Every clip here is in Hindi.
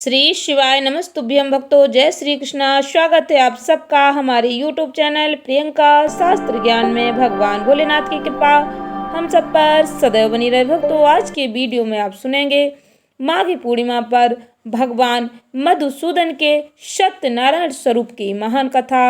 श्री शिवाय नमस्तुभ्यं भक्तों। जय श्री कृष्णा। स्वागत है आप सबका हमारे यूट्यूब चैनल प्रियंका शास्त्र ज्ञान में। भगवान भोलेनाथ की कृपा हम सब पर सदैव बनी रहे। भक्तों, आज के वीडियो में आप सुनेंगे माघी पूर्णिमा पर भगवान मधुसूदन के सत्यनारायण स्वरूप की महान कथा।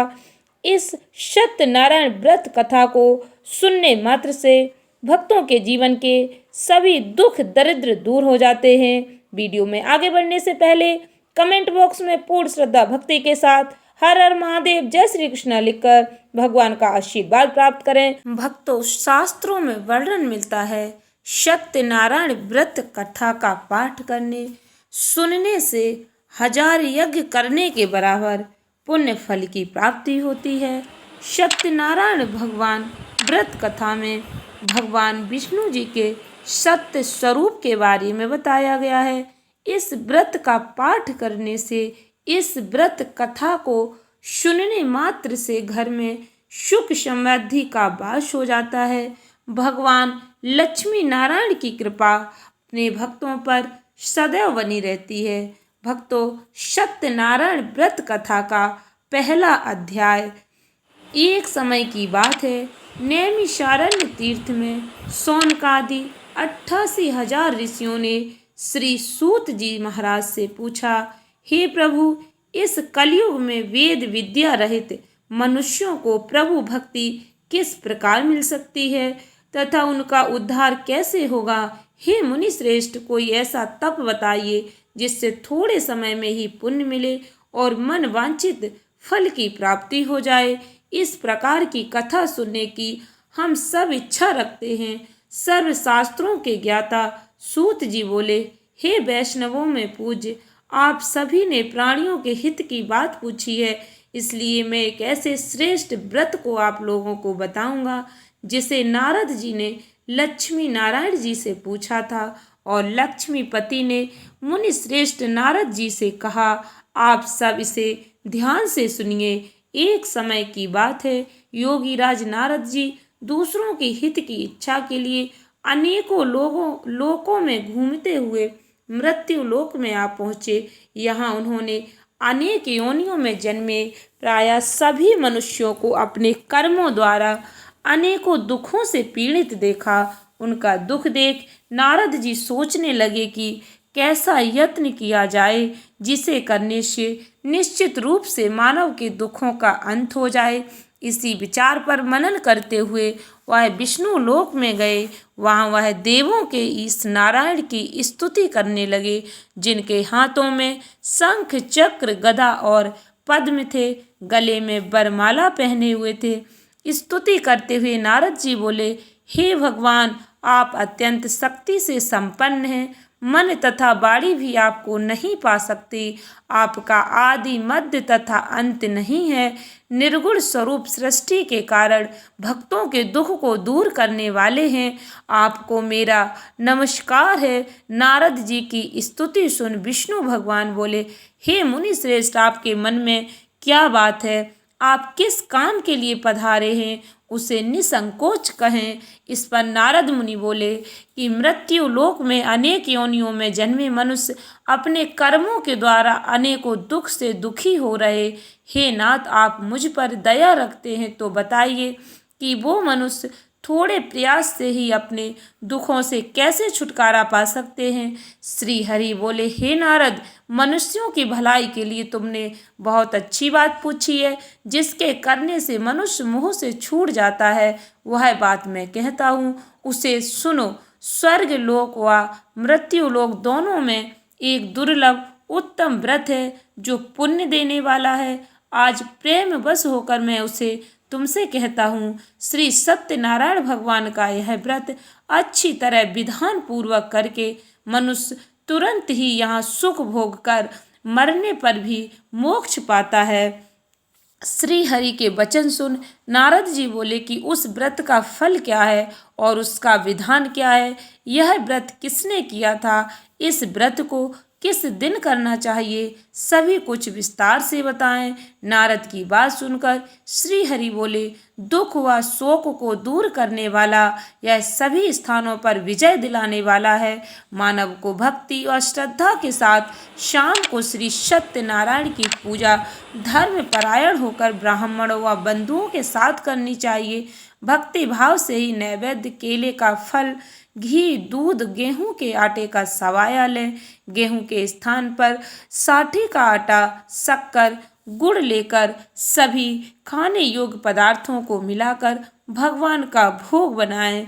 इस सत्यनारायण व्रत कथा को सुनने मात्र से भक्तों के जीवन के सभी दुख दरिद्र दूर हो जाते हैं। वीडियो में आगे बढ़ने से पहले कमेंट बॉक्स में पूर्ण श्रद्धा भक्ति के साथ हर हर महादेव जय श्री कृष्ण लिखकर भगवान का आशीर्वाद प्राप्त करें। भक्तों, शास्त्रों में वर्णन मिलता है सत्यनारायण व्रत कथा का पाठ करने सुनने से 1000 यज्ञ करने के बराबर पुण्य फल की प्राप्ति होती है। सत्यनारायण भगवान व्रत कथा में भगवान विष्णु जी के सत्य स्वरूप के बारे में बताया गया है। इस व्रत का पाठ करने से, इस व्रत कथा को सुनने मात्र से घर में सुख समृद्धि का वास हो जाता है। भगवान लक्ष्मी नारायण की कृपा अपने भक्तों पर सदैव बनी रहती है। भक्तों, सत्यनारायण व्रत कथा का पहला अध्याय। एक समय की बात है, नैमिषारण्य तीर्थ में शौनकादि 88,000 ऋषियों ने श्री सूत जी महाराज से पूछा, हे प्रभु, इस कलयुग में वेद विद्या रहित मनुष्यों को प्रभु भक्ति किस प्रकार मिल सकती है तथा उनका उद्धार कैसे होगा। हे मुनि श्रेष्ठ, कोई ऐसा तप बताइए जिससे थोड़े समय में ही पुण्य मिले और मन वांछित फल की प्राप्ति हो जाए। इस प्रकार की कथा सुनने की हम सब इच्छा रखते हैं। सर्व शास्त्रों के ज्ञाता सूत जी बोले, हे वैष्णवों में पूज्य, आप सभी ने प्राणियों के हित की बात पूछी है, इसलिए मैं एक ऐसे श्रेष्ठ व्रत को आप लोगों को बताऊंगा जिसे नारद जी ने लक्ष्मी नारायण जी से पूछा था और लक्ष्मीपति ने मुनि श्रेष्ठ नारद जी से कहा, आप सब इसे ध्यान से सुनिए। एक समय की बात है, योगीराज नारद जी दूसरों के हित की इच्छा के लिए अनेकों लोकों में घूमते हुए मृत्यु लोक में आ पहुँचे। यहाँ उन्होंने अनेक योनियों में जन्मे प्रायः सभी मनुष्यों को अपने कर्मों द्वारा अनेकों दुखों से पीड़ित देखा। उनका दुख देख नारद जी सोचने लगे कि कैसा यत्न किया जाए जिसे करने से निश्चित रूप से मानव के दुखों का अंत हो जाए। इसी विचार पर मनन करते हुए वह विष्णु लोक में गए। वहाँ वह देवों के इस नारायण की स्तुति करने लगे, जिनके हाथों में शंख चक्र गदा और पद्म थे, गले में वरमाला पहने हुए थे। स्तुति करते हुए नारद जी बोले, हे भगवान, आप अत्यंत शक्ति से संपन्न हैं। मन तथा वाणी भी आपको नहीं पा सकती। आपका आदि मध्य तथा अंत नहीं है। निर्गुण स्वरूप सृष्टि के कारण भक्तों के दुख को दूर करने वाले हैं। आपको मेरा नमस्कार है। नारद जी की स्तुति सुन विष्णु भगवान बोले, हे मुनि श्रेष्ठ, आपके मन में क्या बात है? आप किस काम के लिए पधारे हैं, उसे निसंकोच कहें। इस पर नारद मुनि बोले कि मृत्यु लोक में अनेक योनियों में जन्मे मनुष्य अपने कर्मों के द्वारा अनेकों दुख से दुखी हो रहे। हे नाथ, आप मुझ पर दया रखते हैं तो बताइए कि वो मनुष्य थोड़े प्रयास से ही अपने दुखों से कैसे छुटकारा पा सकते हैं। श्री हरि बोले, हे नारद, मनुष्यों की भलाई के लिए तुमने बहुत अच्छी बात पूछी है। जिसके करने से मनुष्य मोह से छूट जाता है, वह बात मैं कहता हूँ, उसे सुनो। स्वर्ग लोक व मृत्यु लोक दोनों में एक दुर्लभ उत्तम व्रत है जो पुण्य देने वाला है। आज प्रेम वश होकर मैं उसे तुमसे कहता हूँ। श्री सत्यनारायण भगवान का यह व्रत अच्छी तरह विधान पूर्वक करके मनुष्य तुरंत ही यहाँ सुख भोग कर मरने पर भी मोक्ष पाता है। श्री हरि के वचन सुन नारद जी बोले कि उस व्रत का फल क्या है और उसका विधान क्या है? यह व्रत किसने किया था? इस व्रत को किस दिन करना चाहिए, सभी कुछ विस्तार से बताएं। नारद की बात सुनकर श्री हरि बोले, दुख व शोक को दूर करने वाला, यह सभी स्थानों पर विजय दिलाने वाला है। मानव को भक्ति और श्रद्धा के साथ शाम को श्री सत्यनारायण की पूजा धर्म परायण होकर ब्राह्मणों व बंधुओं के साथ करनी चाहिए। भक्ति भाव से ही नैवेद्य केले का फल, घी, दूध, गेहूं के आटे का सवाया लें। गेहूं के स्थान पर साठी का आटा, शक्कर, गुड़ लेकर सभी खाने योग्य पदार्थों को मिलाकर भगवान का भोग बनाएं।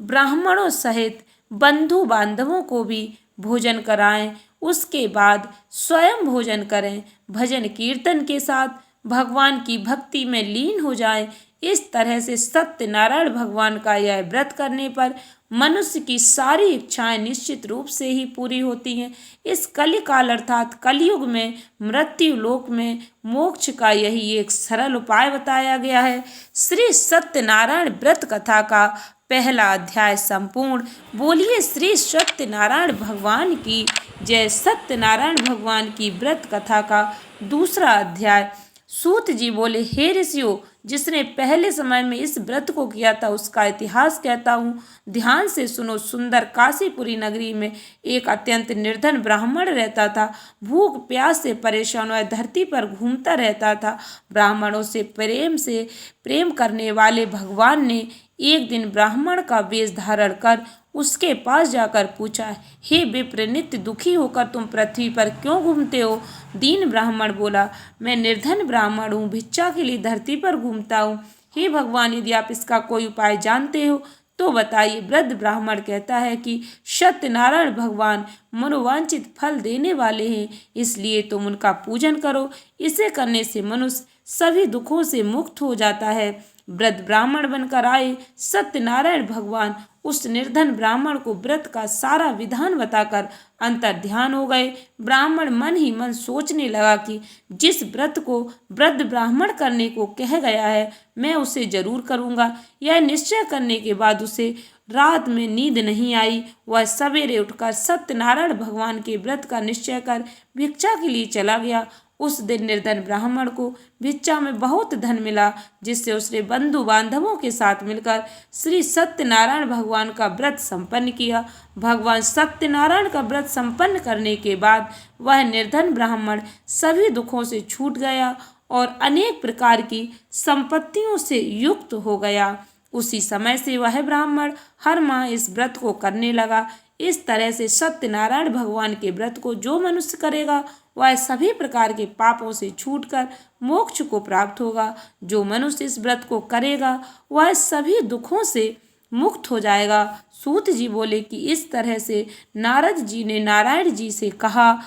ब्राह्मणों सहित बंधु बांधवों को भी भोजन कराएं। उसके बाद स्वयं भोजन करें। भजन कीर्तन के साथ भगवान की भक्ति में लीन हो जाएं। इस तरह से सत्यनारायण भगवान का यह व्रत करने पर मनुष्य की सारी इच्छाएं निश्चित रूप से ही पूरी होती हैं। इस कलिकाल अर्थात कलयुग में मृत्यु लोक में मोक्ष का यही एक सरल उपाय बताया गया है। श्री सत्यनारायण व्रत कथा का पहला अध्याय संपूर्ण। बोलिए श्री सत्यनारायण भगवान की जय। सत्यनारायण भगवान की व्रत कथा का दूसरा अध्याय। सूत जी बोले, हे ऋषियों, जिसने पहले समय में इस व्रत को किया था उसका इतिहास कहता हूँ, ध्यान से सुनो। सुंदर काशीपुरी नगरी में एक अत्यंत निर्धन ब्राह्मण रहता था। भूख प्यास से परेशान वह धरती पर घूमता रहता था। ब्राह्मणों से प्रेम करने वाले भगवान ने एक दिन ब्राह्मण का वेश धारण कर उसके पास जाकर पूछा, हे विप्र, नित्य दुखी होकर तुम पृथ्वी पर क्यों घूमते हो? दीन ब्राह्मण बोला, मैं निर्धन ब्राह्मण हूँ, भिक्षा के लिए धरती पर घूमता हूँ। हे भगवान, यदि आप इसका कोई उपाय जानते हो तो बताइए। वृद्ध ब्राह्मण कहता है कि सत्यनारायण भगवान मनोवांछित फल देने वाले हैं, इसलिए तुम उनका पूजन करो। इसे करने से मनुष्य सभी दुखों से मुक्त हो जाता है। वृद्ध ब्राह्मण बनकर आए सत्यनारायण भगवान उस निर्धन ब्राह्मण को व्रत का सारा विधान बताकर अंतर ध्यान हो गए। ब्राह्मण मन ही मन सोचने लगा कि जिस व्रत को वृद्ध ब्राह्मण करने को कह गया है मैं उसे जरूर करूँगा। यह निश्चय करने के बाद उसे रात में नींद नहीं आई। वह सवेरे उठकर सत्यनारायण भगवान के व्रत का निश्चय कर भिक्षा के लिए चला गया। उस दिन निर्धन ब्राह्मण को भिक्षा में बहुत धन मिला, जिससे उसने बंधु बांधवों के साथ मिलकर श्री सत्यनारायण भगवान का व्रत संपन्न किया। भगवान सत्यनारायण का व्रत संपन्न करने के बाद वह निर्धन ब्राह्मण सभी दुखों से छूट गया और अनेक प्रकार की संपत्तियों से युक्त हो गया। उसी समय से वह ब्राह्मण हर माह इस व्रत को करने लगा। इस तरह से सत्यनारायण भगवान के व्रत को जो मनुष्य करेगा वह सभी प्रकार के पापों से छूटकर मोक्ष को प्राप्त होगा। जो मनुष्य इस व्रत को करेगा वह सभी दुखों से मुक्त हो जाएगा। सूत जी बोले कि इस तरह से नारद जी ने नारायण जी से कहा,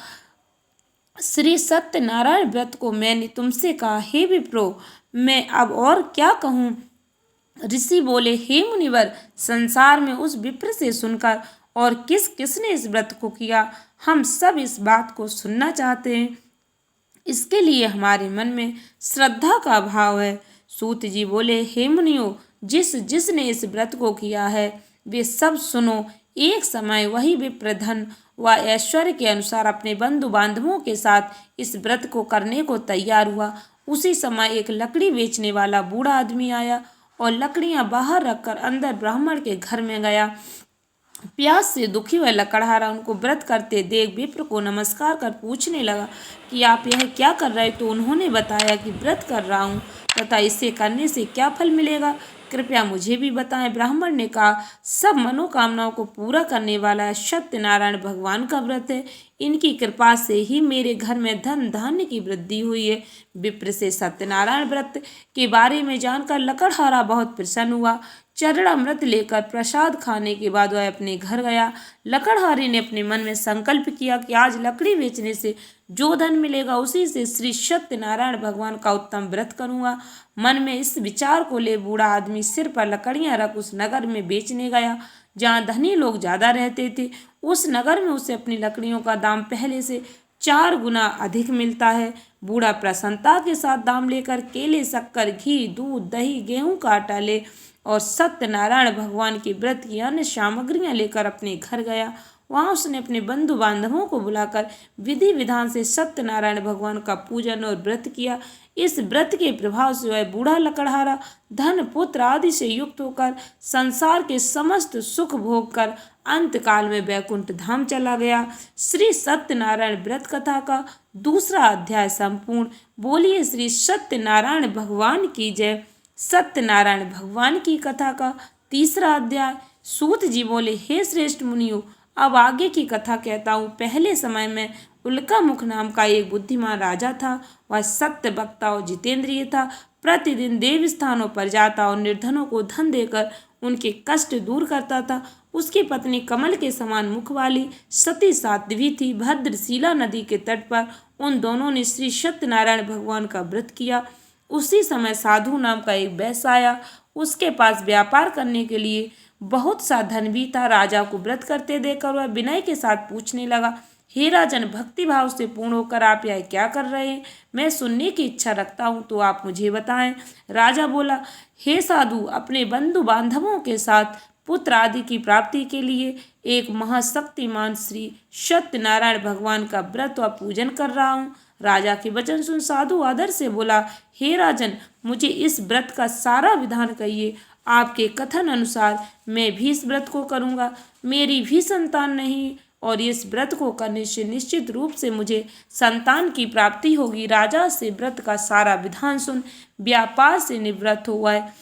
श्री सत्यनारायण व्रत को मैंने तुमसे कहा, हे विप्रो, मैं अब और क्या कहूँ? ऋषि बोले, हे मुनिवर, संसार में उस विप्र से सुनकर और किसने इस व्रत को किया, हम सब इस बात को सुनना चाहते हैं। इसके लिए हमारे मन में श्रद्धा का भाव है। सूत जी बोले, हे मुनियों, जिसने इस व्रत को किया है वे सब सुनो। एक समय वही विप्र धन व ऐश्वर्य के अनुसार अपने बंधु बांधवों के साथ इस व्रत को करने को तैयार हुआ। उसी समय एक लकड़ी बेचने वाला बूढ़ा आदमी आया और लकड़ियां बाहर रखकर अंदर ब्राह्मण के घर में गया। प्यास से दुखी हुआ लकड़हारा उनको व्रत करते देख विप्र को नमस्कार कर पूछने लगा कि आप यह क्या कर रहे? तो उन्होंने बताया कि व्रत कर रहा हूँ तथा इसे करने से क्या फल मिलेगा, कृपया मुझे भी बताएं। ब्राह्मण ने कहा, सब मनोकामनाओं को पूरा करने वाला सत्यनारायण भगवान का व्रत है। इनकी कृपा से ही मेरे घर में धन धान्य की वृद्धि हुई है। विप्र से सत्यनारायण व्रत के बारे में जानकर लकड़हारा बहुत प्रसन्न हुआ। चरणामृत लेकर प्रसाद खाने के बाद वह अपने घर गया। लकड़हारे ने अपने मन में संकल्प किया कि आज लकड़ी बेचने से जो धन मिलेगा उसी से श्री सत्यनारायण भगवान का उत्तम व्रत करूंगा। मन में इस विचार को ले बूढ़ा आदमी सिर पर लकड़ियां रख उस नगर में बेचने गया जहाँ धनी लोग ज्यादा रहते थे। उस नगर में उसे अपनी लकड़ियों का दाम पहले से 4 गुना अधिक मिलता है। बूढ़ा प्रसन्नता के साथ दाम लेकर केले, शक्कर, घी, दूध, दही, गेहूं का आटा ले और सत्यनारायण भगवान के व्रत की अन्य सामग्रियां लेकर अपने घर गया। वहाँ उसने अपने बंधु बांधवों को बुलाकर विधि विधान से सत्यनारायण भगवान का पूजन और व्रत किया। इस व्रत के प्रभाव से वह बूढ़ा लकड़हारा धन पुत्र आदि से युक्त होकर संसार के समस्त सुख भोग कर अंत काल में वैकुंठ धाम चला गया। श्री सत्यनारायण व्रत कथा का दूसरा अध्याय संपूर्ण। बोलिए श्री सत्यनारायण भगवान की जय। सत्यनारायण भगवान की कथा का तीसरा अध्याय। सूत जी बोले, हे श्रेष्ठ मुनियों, अब आगे की कथा कहता हूँ। पहले समय में उल्का मुख नाम का एक बुद्धिमान राजा था। वह सत्य वक्ता और जितेंद्रिय था। प्रतिदिन देव स्थानों पर जाता और निर्धनों को धन देकर उनके कष्ट दूर करता था। उसकी पत्नी कमल के समान मुख वाली सती साध्वी थी। भद्रशिला नदी के तट पर उन दोनों ने श्री सत्यनारायण भगवान का व्रत किया। उसी समय साधु नाम का एक वैश्य आया। उसके पास व्यापार करने के लिए बहुत सा धन भी था। राजा को व्रत करते देखकर वह विनय के साथ पूछने लगा, हे राजन, भक्ति भाव से पूर्ण होकर आप यह क्या कर रहे हैं? मैं सुनने की इच्छा रखता हूँ, तो आप मुझे बताएं। राजा बोला, हे साधु, अपने बंधु बांधवों के साथ पुत्र आदि की प्राप्ति के लिए एक महाशक्तिमान श्री सत्यनारायण भगवान का व्रत व पूजन कर रहा हूँ। राजा के वचन सुन साधु आदर से बोला, हे राजन, मुझे इस व्रत का सारा विधान कहिए। आपके कथन अनुसार मैं भी इस व्रत को करूँगा। मेरी भी संतान नहीं और इस व्रत को करने से निश्चित रूप से मुझे संतान की प्राप्ति होगी। राजा से व्रत का सारा विधान सुन व्यापार से निवृत्त हुआ है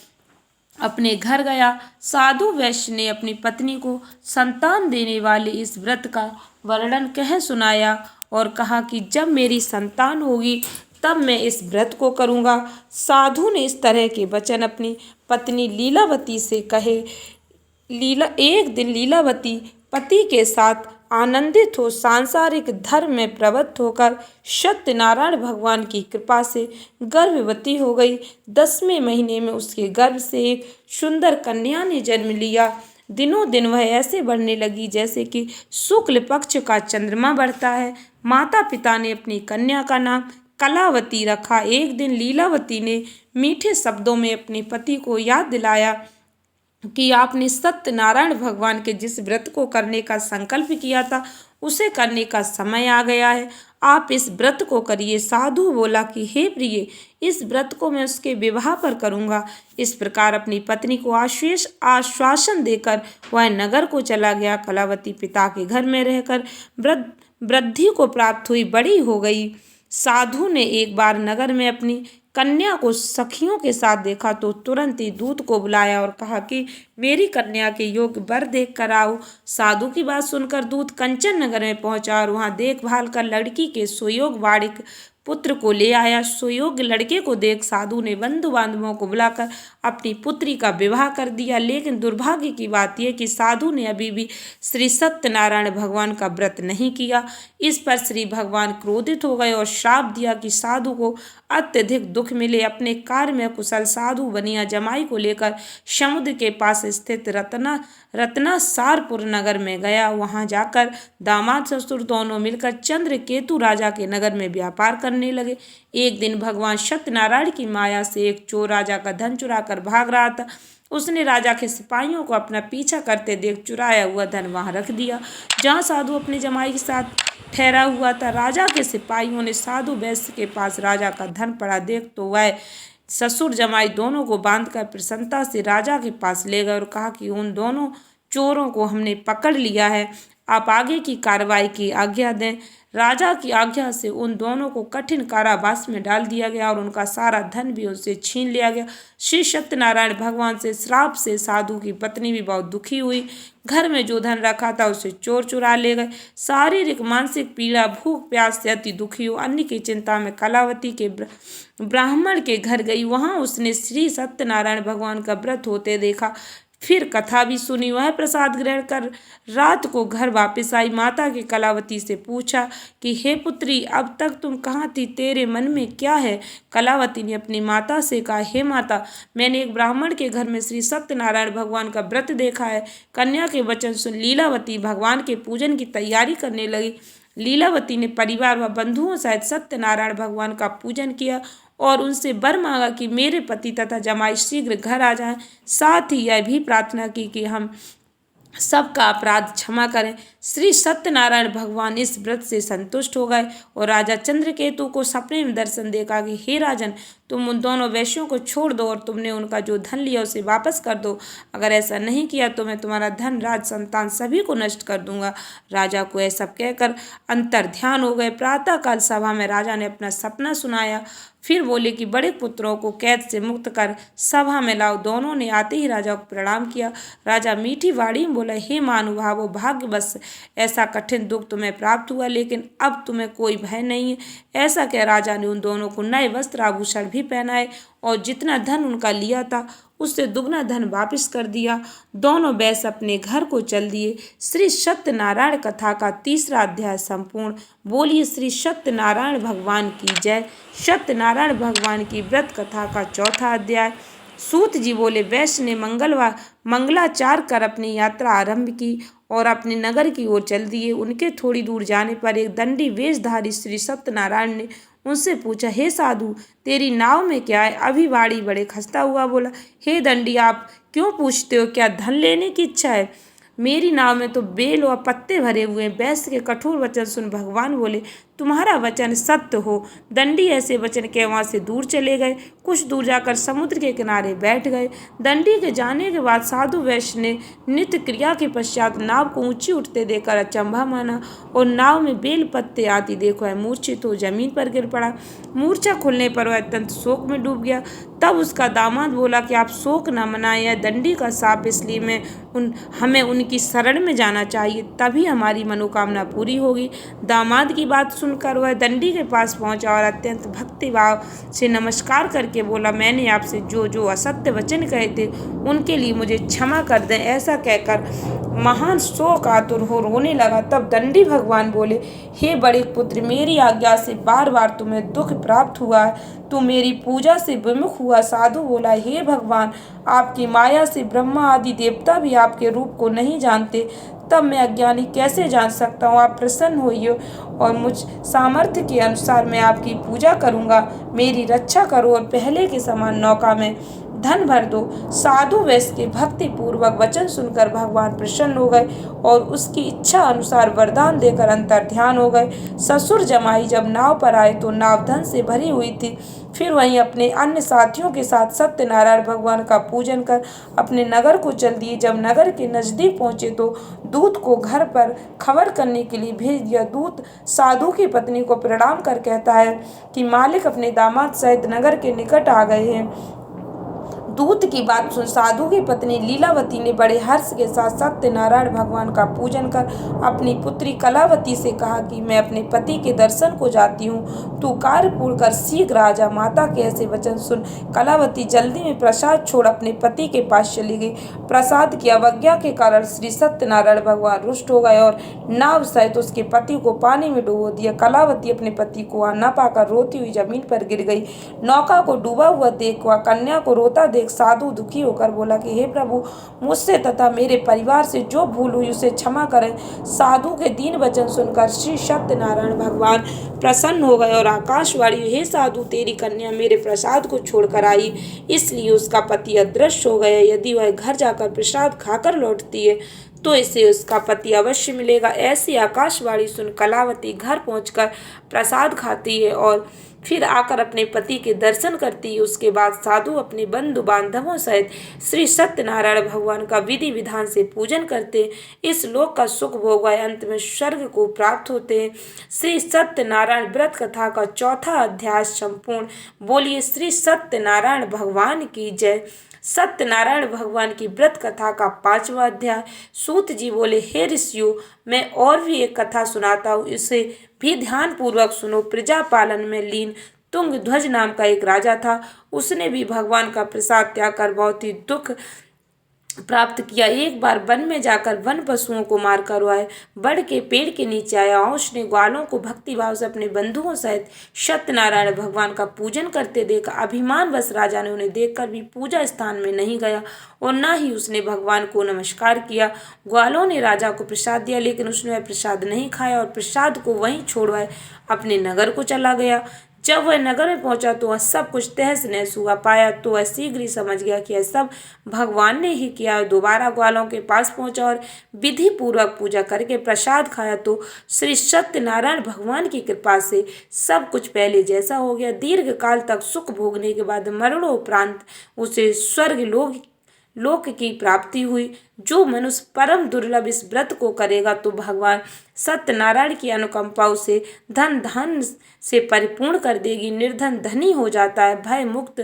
अपने घर गया। साधु वैश्य ने अपनी पत्नी को संतान देने वाले इस व्रत का वर्णन कह सुनाया और कहा कि जब मेरी संतान होगी तब मैं इस व्रत को करूँगा। साधु ने इस तरह के वचन अपनी पत्नी लीलावती से कहे। एक दिन लीलावती पति के साथ आनंदित हो सांसारिक धर्म में प्रवृत्त होकर सत्यनारायण भगवान की कृपा से गर्भवती हो गई। 10वें महीने में उसके गर्भ से एक सुंदर कन्या ने जन्म लिया। दिनों दिन वह ऐसे बढ़ने लगी जैसे कि शुक्ल पक्ष का चंद्रमा बढ़ता है। माता पिता ने अपनी कन्या का नाम कलावती रखा। एक दिन लीलावती ने मीठे शब्दों में अपने पति को याद दिलाया कि आपने सत्यनारायण भगवान के जिस व्रत को करने का संकल्प किया था उसे करने का समय आ गया है। आप इस व्रत को करिए। साधु बोला कि हे प्रिय, इस व्रत को मैं उसके विवाह पर करूँगा। इस प्रकार अपनी पत्नी को आश्वासन देकर वह नगर को चला गया। कलावती पिता के घर में रहकर वृद्धि को प्राप्त हुई, बड़ी हो गई। साधु ने एक बार नगर में अपनी कन्या को सखियों के साथ देखा तो तुरंत ही दूत को बुलाया और कहा कि मेरी कन्या के योग्य वर देख कर आओ। साधु की बात सुनकर दूत कंचन नगर में पहुंचा और वहां देखभाल कर लड़की के सुयोग बाड़िक पुत्र को ले आया। सुयोग्य लड़के को देख साधु ने बंधु बांधवों को बुलाकर अपनी पुत्री का विवाह कर दिया। लेकिन दुर्भाग्य की बात यह कि साधु ने अभी भी श्री सत्यनारायण भगवान का व्रत नहीं किया। इस पर श्री भगवान क्रोधित हो गए और श्राप दिया कि साधु को अत्यधिक दुख मिले। अपने कार्य में कुशल साधु बनिया जमाई को लेकर समुद्र के पास स्थित रत्नासारपुर नगर में गया। वहां जाकर दामाद ससुर दोनों मिलकर चंद्रकेतु राजा के नगर में व्यापार करने लगे। एक दिन भगवान सत्यनारायण की माया से एक चोर राजा का धन चुरा कर भाग रहा था। उसने राजा के सिपाहियों को अपना पीछा करते देख चुराया हुआ धन वहां रख दिया जहां साधु अपने जमाई के साथ ठहरा हुआ था। राजा के सिपाहियों ने साधु वैश्य के पास राजा का धन पड़ा देख तो वह ससुर जमाई दोनों को बांधकर प्रसन्नता से राजा के पास ले गए और कहा कि उन दोनों चोरों को हमने पकड़ लिया है, आप आगे की कार्रवाई की आज्ञा दें। राजा की आज्ञा से उन दोनों को कठिन कारावास में डाल दिया गया और उनका सारा धन भी उनसे छीन लिया गया। श्री सत्यनारायण भगवान से श्राप से साधु की पत्नी भी बहुत दुखी हुई। घर में जो धन रखा था उसे चोर चुरा ले गए। शारीरिक मानसिक पीड़ा, भूख प्यास से अति दुखी हो अन्य की चिंता में कलावती के ब्राह्मण के घर गई। वहां उसने श्री सत्यनारायण भगवान का व्रत होते देखा। फिर कथा भी सुनी। वह प्रसाद ग्रहण कर रात को घर वापस आई। माता की कलावती से पूछा कि हे पुत्री, अब तक तुम कहाँ थी, तेरे मन में क्या है? कलावती ने अपनी माता से कहा, हे माता, मैंने एक ब्राह्मण के घर में श्री सत्यनारायण भगवान का व्रत देखा है। कन्या के वचन सुन लीलावती भगवान के पूजन की तैयारी करने लगी। लीलावती ने परिवार व बंधुओं सहित सत्यनारायण भगवान का पूजन किया और उनसे वर मांगा कि मेरे पति तथा जमाई शीघ्र घर आ जाएं। साथ ही यह भी प्रार्थना की कि हम सबका अपराध क्षमा करें। श्री सत्यनारायण भगवान इस व्रत से संतुष्ट हो गए और राजा चंद्रकेतु को सपने में दर्शन देगा कि हे राजन, तुम उन दोनों वैश्यों को छोड़ दो और तुमने उनका जो धन लिया उसे वापस कर दो। अगर ऐसा नहीं किया तो मैं तुम्हारा धन, राज, संतान सभी को नष्ट कर दूंगा। राजा को ऐसा कहकर अंतर ध्यान हो गए। प्रातःकाल सभा में राजा ने अपना सपना सुनाया। फिर बोले कि बड़े पुत्रों को कैद से मुक्त कर सभा में लाओ। दोनों ने आते ही राजा को प्रणाम किया। राजा मीठी वाणी में बोला, हे महानुभावो, भाग्यवश ऐसा कठिन दुख तुम्हें प्राप्त हुआ, लेकिन अब तुम्हें कोई भय नहीं है। ऐसा कह राजा ने उन दोनों को नए वस्त्र आभूषण भी पहनाए और जितना धन उनका लिया था उससे दुगना धन वापस कर दिया। दोनों वैश्य अपने घर को चल दिए। श्री सत्यनारायण कथा का तीसरा अध्याय संपूर्ण। बोलिए श्री सत्यनारायण भगवान की जय। सत्यनारायण भगवान की व्रत कथा का चौथा अध्याय। सूत जी बोले, वैश्य ने मंगलाचार कर अपनी यात्रा आरंभ की और अपने नगर की ओर चल दिए। उनके थोड़ी दूर जाने पर एक दंडी वेशधारी श्री सत्यनारायण ने उनसे पूछा, हे साधु, तेरी नाव में क्या है? अभी वाणी बड़े खस्ता हुआ बोला, हे दंडी, आप क्यों पूछते हो? क्या धन लेने की इच्छा है? मेरी नाव में तो बेल और पत्ते भरे हुए हैं। वैश्य के कठोर वचन सुन भगवान बोले, तुम्हारा वचन सत्य हो। दंडी ऐसे वचन के वहां से दूर चले गए। कुछ दूर जाकर समुद्र के किनारे बैठ गए। दंडी के जाने के बाद साधु वैश्य ने नित्य क्रिया के पश्चात नाव को ऊंची उठते देखकर अचंभा माना और नाव में बेल पत्ते आती देखो है मूर्छित हो जमीन पर गिर पड़ा। मूर्छा खुलने पर वह अत्यंत शोक में डूब गया। तब उसका दामाद बोला कि आप शोक न मनाएं, यह दंडी का शाप, इसलिए हमें उनकी शरण में जाना चाहिए, तभी हमारी मनोकामना पूरी होगी। दामाद की बात सुनकर वह दंडी के पास पहुंचा और अत्यंत भक्तिभाव से नमस्कार करके बोला, मैंने आपसे जो जो असत्य वचन कहे थे उनके लिए मुझे क्षमा कर दें। ऐसा कहकर महान शोक आतुर हो रोने लगा। तब दंडी भगवान बोले, हे बड़े पुत्र, मेरी आज्ञा से बार बार तुम्हें दुख प्राप्त हुआ है। तू मेरी पूजा से विमुख हुआ। साधु बोला, हे भगवान, आपकी माया से ब्रह्मा आदि देवता भी आपके रूप को नहीं जानते, तब मैं अज्ञानी कैसे जान सकता हूँ? आप प्रसन्न होइए और मुझ सामर्थ्य के अनुसार मैं आपकी पूजा करूँगा। मेरी रक्षा करो और पहले के समान नौका में धन भर दो। साधु वैश्य के भक्ति पूर्वक वचन सुनकर भगवान प्रसन्न हो गए और उसकी इच्छा अनुसार वरदान देकर अंतर ध्यान हो गए। ससुर जमाई जब नाव पर आए तो नाव धन से भरी हुई थी। फिर वहीं अपने अन्य साथियों के साथ सत्यनारायण भगवान का पूजन कर अपने नगर को चल दिए। जब नगर के नजदीक पहुंचे तो दूत को घर पर खबर करने के लिए भेज दिया। दूत साधु की पत्नी को प्रणाम कर कहता है कि मालिक अपने दामाद सहित नगर के निकट आ गए हैं। दूत की बात सुन साधु की पत्नी लीलावती ने बड़े हर्ष के साथ सत्यनारायण भगवान का पूजन कर अपनी पुत्री कलावती से कहा कि मैं अपने पति के दर्शन को जाती हूँ, तू कार्य पूर्ण कर शीघ्र आ जा। माता के ऐसे वचन सुन कलावती जल्दी में प्रसाद छोड़ अपने पति के पास चली गई। प्रसाद की अवज्ञा के कारण श्री सत्यनारायण भगवान रुष्ट हो गए और नाव सहित उसके पति को पानी में डुबो दिया। कलावती अपने पति को न पाकर रोती हुई जमीन पर गिर गई। नौका को डूबा हुआ देख वह कन्या को रोता देख साधु दुखी होकर बोला कि हे प्रभु, मुझसे तथा मेरे परिवार से जो भूल हुई उसे क्षमा करें। साधु के दीन वचन सुनकर श्री सत्यनारायण भगवान प्रसन्न हो गए और आकाशवाणी, हे साधु, तेरी कन्या मेरे प्रसाद को छोड़कर आई, इसलिए उसका पति अदृश्य हो गया। यदि वह घर जाकर प्रसाद खाकर लौटती है तो इसे उसका पति अवश्य मिलेगा। ऐसी आकाशवाणी सुन कलावती घर पहुंचकर प्रसाद खाती है और फिर आकर अपने पति के दर्शन करती है। उसके बाद साधु अपने बंधु बांधवों सहित श्री सत्यनारायण भगवान का विधि विधान से पूजन करते, इस लोक का सुख भोग अंत में स्वर्ग को प्राप्त होते हैं। श्री सत्यनारायण व्रत कथा का चौथा अध्याय संपूर्ण। बोलिए श्री सत्यनारायण भगवान की जय। सत्यनारायण भगवान की व्रत कथा का पांचवा अध्याय। सूत जी बोले, हे ऋषियों, मैं और भी एक कथा सुनाता हूँ, इसे भी ध्यान पूर्वक सुनो। प्रजा पालन में लीन तुंग ध्वज नाम का एक राजा था। उसने भी भगवान का प्रसाद त्याग कर बहुत ही दुख प्राप्त किया। एक बार वन में जाकर वन पशुओं को मार कर आए, बढ़ के पेड़ के नीचे आया। उसने ग्वालों को भक्तिभाव से अपने बंधुओं सहित सत्यनारायण भगवान का पूजन करते देखा। अभिमानवश राजा ने उन्हें देखकर भी पूजा स्थान में नहीं गया और न ही उसने भगवान को नमस्कार किया। ग्वालों ने राजा को प्रसाद दिया, लेकिन उसने वह प्रसाद नहीं खाया और प्रसाद को वहीं छोड़वाए अपने नगर को चला गया। जब वह नगर में पहुंचा तो वह सब कुछ तहस नहस हुआ पाया तो वह शीघ्र ही समझ गया कि यह सब भगवान ने ही किया। दोबारा ग्वालों के पास पहुंचा और विधि पूर्वक पूजा करके प्रसाद खाया तो श्री सत्यनारायण भगवान की कृपा से सब कुछ पहले जैसा हो गया। दीर्घ काल तक सुख भोगने के बाद मरणोपरांत उसे स्वर्ग लोक की प्राप्ति हुई। जो मनुष्य परम दुर्लभ इस व्रत को करेगा तो भगवान सत्यनारायण की अनुकंपा उसे धन से परिपूर्ण कर देगी। निर्धन धनी हो जाता है, भय मुक्त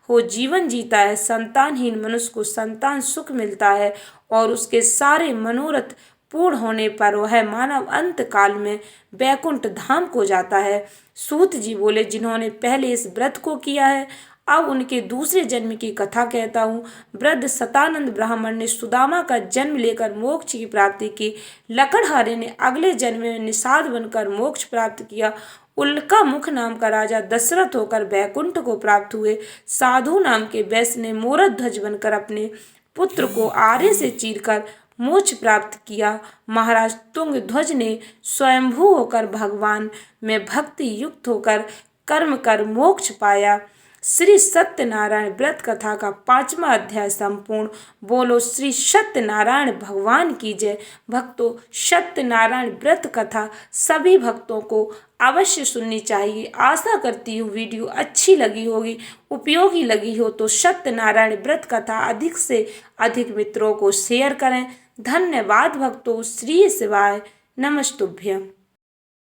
हो जीवन जीता है, संतानहीन मनुष्य को संतान सुख मिलता है और उसके सारे मनोरथ पूर्ण होने पर वह मानव अंत काल में बैकुंठ धाम को जाता है। सूत जी बोले, जिन्होंने पहले इस व्रत को किया है अब उनके दूसरे जन्म की कथा कहता हूँ। वृद्ध सतानंद ब्राह्मण ने सुदामा का जन्म लेकर मोक्ष की प्राप्ति की। लकड़हारे ने अगले जन्म में निषाद बनकर मोक्ष प्राप्त किया। उल्का मुख नाम का राजा दशरथ होकर बैकुंठ को प्राप्त हुए। साधु नाम के वैश्य ने मोरध्वज ध्वज बनकर अपने पुत्र को आरे से चीरकर मोक्ष प्राप्त किया। महाराज तुंग ध्वज ने स्वयंभू होकर भगवान में भक्ति युक्त होकर कर्म कर मोक्ष पाया। श्री सत्यनारायण व्रत कथा का 5वां अध्याय संपूर्ण। बोलो श्री सत्यनारायण भगवान की जय। भक्तों, सत्यनारायण व्रत कथा सभी भक्तों को अवश्य सुननी चाहिए। आशा करती हूँ वीडियो अच्छी लगी होगी, उपयोगी लगी हो तो सत्यनारायण व्रत कथा अधिक से अधिक मित्रों को शेयर करें। धन्यवाद भक्तों। श्री शिवाय नमस्तुभ्यम।